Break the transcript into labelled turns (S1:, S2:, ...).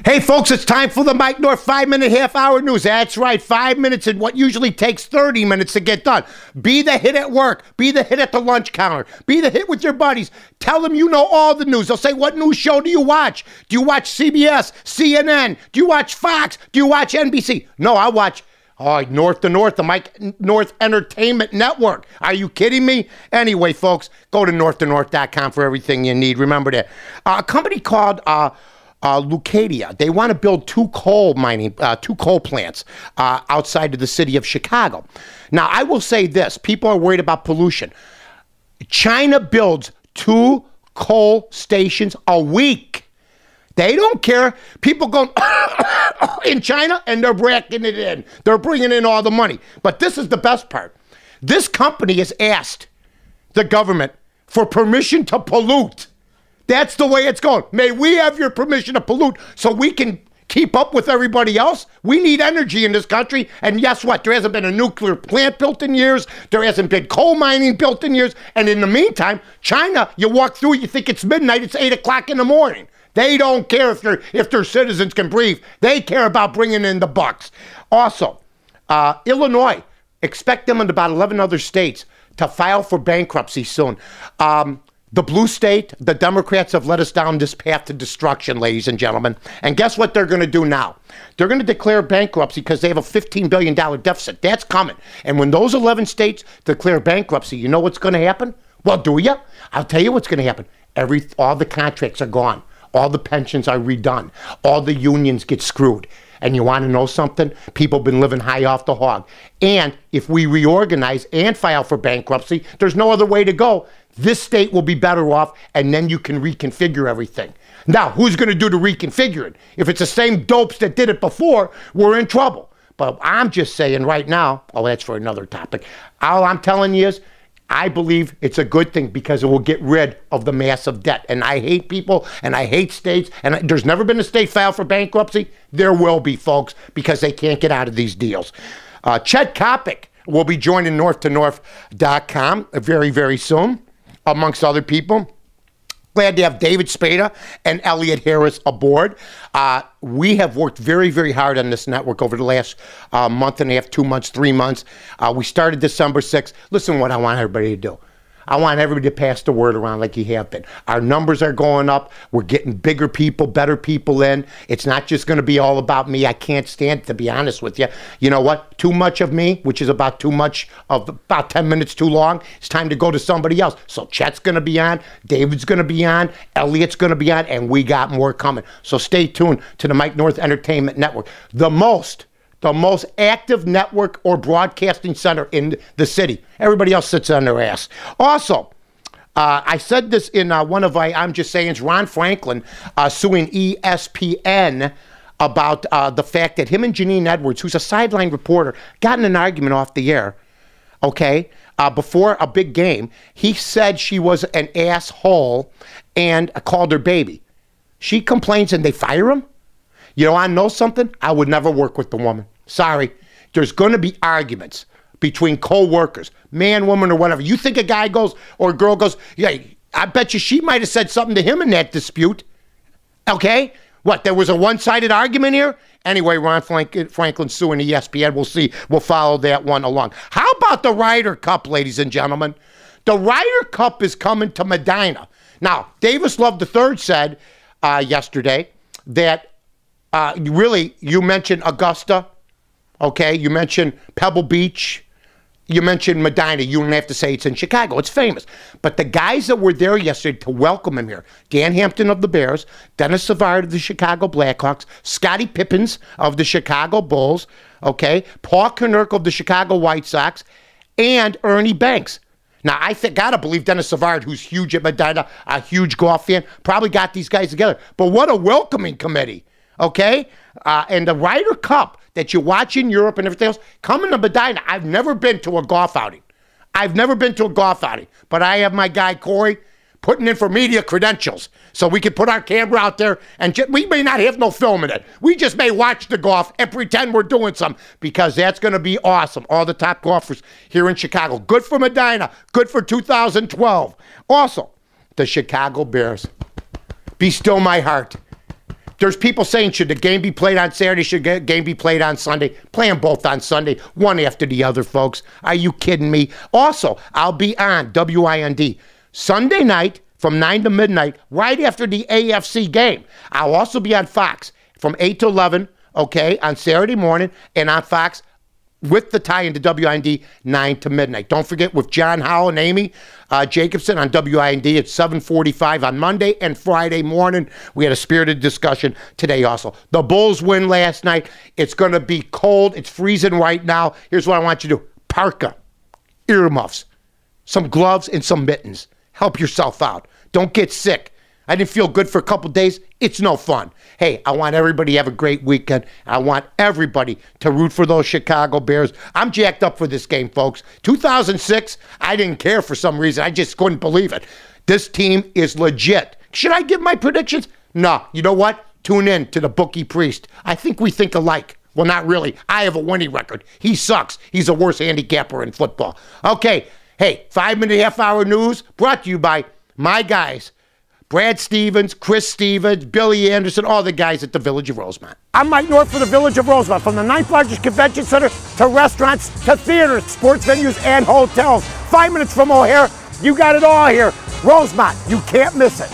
S1: Hey, folks, it's time for the Mike North 5-minute half-hour news. That's right, 5 minutes in what usually takes 30 minutes to get done. Be the hit at work. Be the hit at the lunch counter. Be the hit with your buddies. Tell them you know all the news. They'll say, what news show do you watch? Do you watch CBS, CNN? Do you watch Fox? Do you watch NBC? No, I watch North to North, the Mike North Entertainment Network. Are you kidding me? Anyway, folks, go to northtonorth.com for everything you need. Remember that. A company called Leucadia. They want to build two coal plants outside of the city of Chicago. Now, I will say this. People are worried about pollution. China builds 2 coal stations a week. They don't care. People go in China and they're bracking it in. They're bringing in all the money. But this is the best part. This company has asked the government for permission to pollute. That's the way it's going. May we have your permission to pollute so we can keep up with everybody else? We need energy in this country. And guess what? There hasn't been a nuclear plant built in years. There hasn't been coal mining built in years. And in the meantime, China, you walk through, you think it's midnight, it's 8 o'clock in the morning. They don't care if their citizens can breathe. They care about bringing in the bucks. Also, Illinois, expect them and about 11 other states to file for bankruptcy soon. The blue state, the Democrats have led us down this path to destruction, ladies and gentlemen. And guess what they're going to do now? They're going to declare bankruptcy because they have a $15 billion deficit. That's coming. And when those 11 states declare bankruptcy, you know what's going to happen? Well, do you? I'll tell you what's going to happen. All the contracts are gone. All the pensions are redone. All the unions get screwed. And you want to know something? People have been living high off the hog. And if we reorganize and file for bankruptcy, there's no other way to go. This state will be better off, and then you can reconfigure everything. Now, who's going to do the reconfiguring? If it's the same dopes that did it before, we're in trouble. But I'm just saying right now, that's for another topic. All I'm telling you is, I believe it's a good thing because it will get rid of the massive debt. And I hate people, and I hate states, and there's never been a state filed for bankruptcy. There will be, folks, because they can't get out of these deals. Chet Kopic will be joining northtonorth.com very, very soon, amongst other people. Glad to have David Spada and Elliot Harris aboard. We have worked very, very hard on this network over the last month and a half, 2 months, 3 months. We started December 6th. Listen what I want everybody to do. I want everybody to pass the word around like you have been. Our numbers are going up. We're getting bigger people, better people in. It's not just going to be all about me. I can't stand it, to be honest with you. You know what? Too much of me, which is about 10 minutes too long. It's time to go to somebody else. So Chet's going to be on. David's going to be on. Elliot's going to be on. And we got more coming. So stay tuned to the Mike North Entertainment Network. The most active network or broadcasting center in the city. Everybody else sits on their ass. Also, I said this in one of I'm Just Saying's, Ron Franklin suing ESPN about the fact that him and Janine Edwards, who's a sideline reporter, got in an argument off the air, okay, before a big game. He said she was an asshole and called her baby. She complains and they fire him? You know, I know something? I would never work with the woman. Sorry. There's going to be arguments between co-workers, man, woman, or whatever. You think a guy goes or a girl goes, yeah, I bet you she might have said something to him in that dispute. Okay? What, there was a one-sided argument here? Anyway, Ron Franklin suing ESPN. We'll see. We'll follow that one along. How about the Ryder Cup, ladies and gentlemen? The Ryder Cup is coming to Medina. Now, Davis Love III said yesterday that really, you mentioned Augusta, okay? You mentioned Pebble Beach. You mentioned Medina. You don't have to say it's in Chicago. It's famous. But the guys that were there yesterday to welcome him here, Dan Hampton of the Bears, Dennis Savard of the Chicago Blackhawks, Scottie Pippins of the Chicago Bulls, okay? Paul Konerko of the Chicago White Sox, and Ernie Banks. Now, I gotta believe Dennis Savard, who's huge at Medina, a huge golf fan, probably got these guys together. But what a welcoming committee. Okay? And the Ryder Cup that you watch in Europe and everything else, coming to Medina. I've never been to a golf outing. But I have my guy, Corey, putting in for media credentials. So we can put our camera out there and we may not have no film in it. We just may watch the golf and pretend we're doing something because that's going to be awesome. All the top golfers here in Chicago. Good for Medina. Good for 2012. Also, the Chicago Bears. Be still my heart. There's people saying, should the game be played on Saturday? Should the game be played on Sunday? Play them both on Sunday, one after the other, folks. Are you kidding me? Also, I'll be on WIND Sunday night from 9 to midnight, right after the AFC game. I'll also be on Fox from 8 to 11, okay, on Saturday morning, and on Fox with the tie into WIND 9 to midnight. Don't forget, with John Howell and Amy Jacobson on WIND at 7:45 on Monday and Friday morning. We had a spirited discussion today also. The Bulls win last night. It's going to be cold. It's freezing right now. Here's what I want you to do. Parka, earmuffs, some gloves, and some mittens. Help yourself out. Don't get sick. I didn't feel good for a couple days. It's no fun. Hey, I want everybody to have a great weekend. I want everybody to root for those Chicago Bears. I'm jacked up for this game, folks. 2006, I didn't care for some reason. I just couldn't believe it. This team is legit. Should I give my predictions? No. You know what? Tune in to the Bookie Priest. I think we think alike. Well, not really. I have a winning record. He sucks. He's the worst handicapper in football. Okay. Hey, 5-minute, half-hour news brought to you by my guys, Brad Stevens, Chris Stevens, Billy Anderson, all the guys at the Village of Rosemont. I'm Mike North for the Village of Rosemont. From the 9th largest convention center to restaurants to theaters, sports venues, and hotels. 5 minutes from O'Hare, you got it all here. Rosemont, you can't miss it.